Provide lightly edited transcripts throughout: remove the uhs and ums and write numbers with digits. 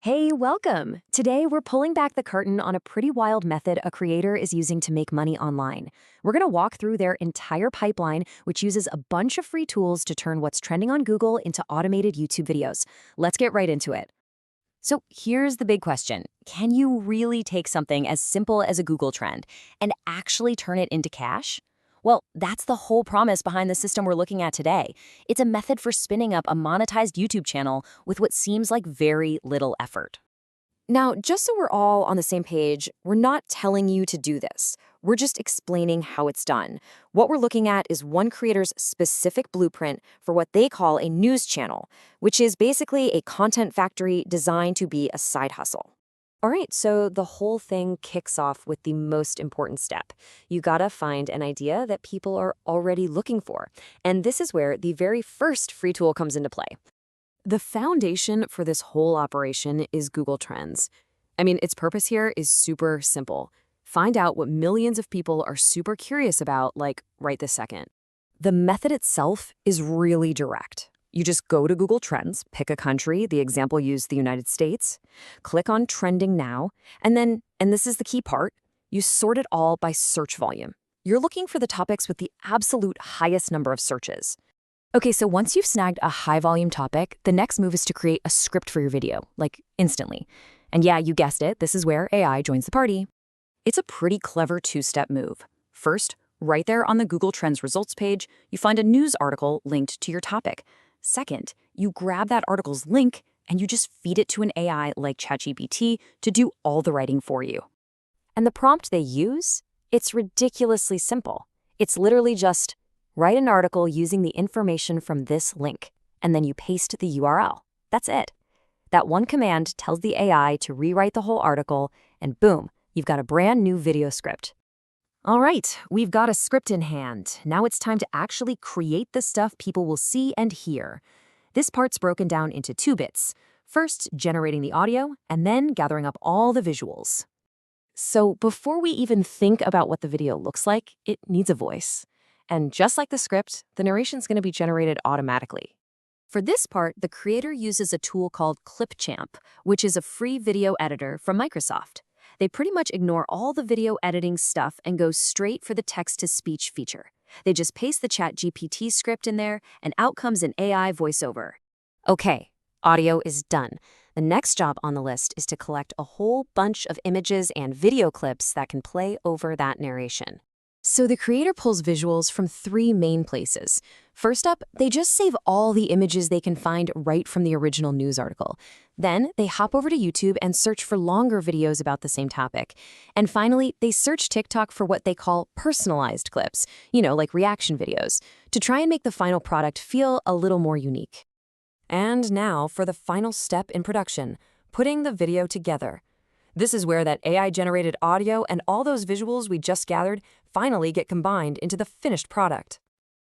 Hey, welcome! Today, we're pulling back the curtain on a pretty wild method a creator is using to make money online. We're going to walk through their entire pipeline, which uses a bunch of free tools to turn what's trending on Google into automated YouTube videos. Let's get right into it. So here's the big question. Can you really take something as simple as a Google trend and actually turn it into cash? Well, that's the whole promise behind the system we're looking at today. It's a method for spinning up a monetized YouTube channel with what seems like very little effort. Now, just so we're all on the same page, we're not telling you to do this. We're just explaining how it's done. What we're looking at is one creator's specific blueprint for what they call a news channel, which is basically a content factory designed to be a side hustle. All right, so the whole thing kicks off with the most important step. You gotta find an idea that people are already looking for. And this is where the very first free tool comes into play. The foundation for this whole operation is Google Trends. Its purpose here is super simple. Find out what millions of people are super curious about, like right this second. The method itself is really direct. You just go to Google Trends, pick a country, the example used the United States, click on Trending Now, and then, and this is the key part, you sort it all by search volume. You're looking for the topics with the absolute highest number of searches. Okay, so once you've snagged a high-volume topic, the next move is to create a script for your video, like instantly. And yeah, you guessed it, this is where AI joins the party. It's a pretty clever two-step move. First, right there on the Google Trends results page, you find a news article linked to your topic. Second, you grab that article's link and you just feed it to an AI like ChatGPT to do all the writing for you. And the prompt they use? It's ridiculously simple. It's literally just write an article using the information from this link, and then you paste the URL. That's it. That one command tells the AI to rewrite the whole article, and boom, you've got a brand new video script. All right, we've got a script in hand. Now it's time to actually create the stuff people will see and hear. This part's broken down into two bits. First, generating the audio, and then gathering up all the visuals. So before we even think about what the video looks like, it needs a voice. And just like the script, the narration's going to be generated automatically. For this part, the creator uses a tool called Clipchamp, which is a free video editor from Microsoft. They pretty much ignore all the video editing stuff and go straight for the text-to-speech feature. They just paste the ChatGPT script in there, and out comes an AI voiceover. Okay, audio is done. The next job on the list is to collect a whole bunch of images and video clips that can play over that narration. So the creator pulls visuals from three main places. First up, they just save all the images they can find right from the original news article. Then they hop over to YouTube and search for longer videos about the same topic. And finally, they search TikTok for what they call personalized clips, like reaction videos, to try and make the final product feel a little more unique. And now for the final step in production, putting the video together. This is where that AI-generated audio and all those visuals we just gathered finally get combined into the finished product.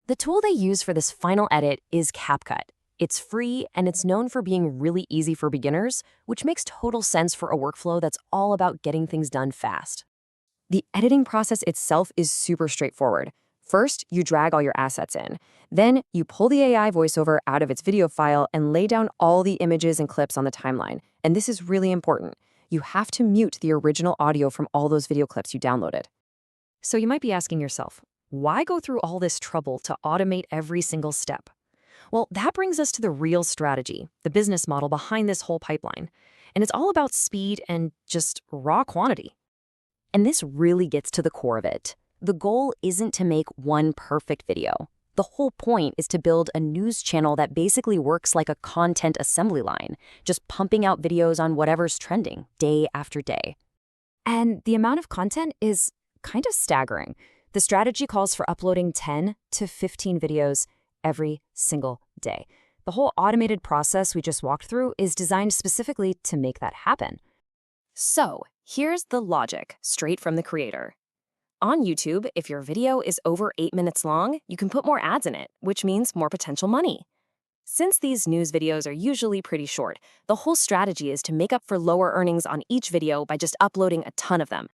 The tool they use for this final edit is CapCut. It's free, and it's known for being really easy for beginners, which makes total sense for a workflow that's all about getting things done fast. The editing process itself is super straightforward. First, you drag all your assets in. Then, you pull the AI voiceover out of its video file and lay down all the images and clips on the timeline. And this is really important. You have to mute the original audio from all those video clips you downloaded. So you might be asking yourself, why go through all this trouble to automate every single step? Well, that brings us to the real strategy, the business model behind this whole pipeline. And it's all about speed and just raw quantity. And this really gets to the core of it. The goal isn't to make one perfect video. The whole point is to build a news channel that basically works like a content assembly line, just pumping out videos on whatever's trending day after day. And the amount of content is kind of staggering. The strategy calls for uploading 10 to 15 videos every single day. The whole automated process we just walked through is designed specifically to make that happen. So here's the logic, straight from the creator. On YouTube, if your video is over 8 minutes long, you can put more ads in it, which means more potential money. Since these news videos are usually pretty short, the whole strategy is to make up for lower earnings on each video by just uploading a ton of them.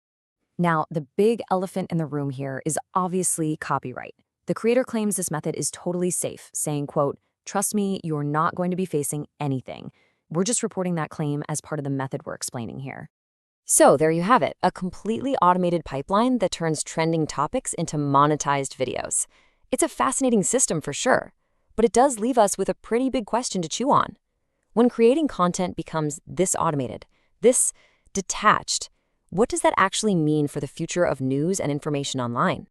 Now, the big elephant in the room here is obviously copyright. The creator claims this method is totally safe, saying, quote, "Trust me, you're not going to be facing anything. We're just reporting that claim as part of the method we're explaining here. So there you have it, a completely automated pipeline that turns trending topics into monetized videos. It's a fascinating system for sure, but it does leave us with a pretty big question to chew on. When creating content becomes this automated, this detached, what does that actually mean for the future of news and information online?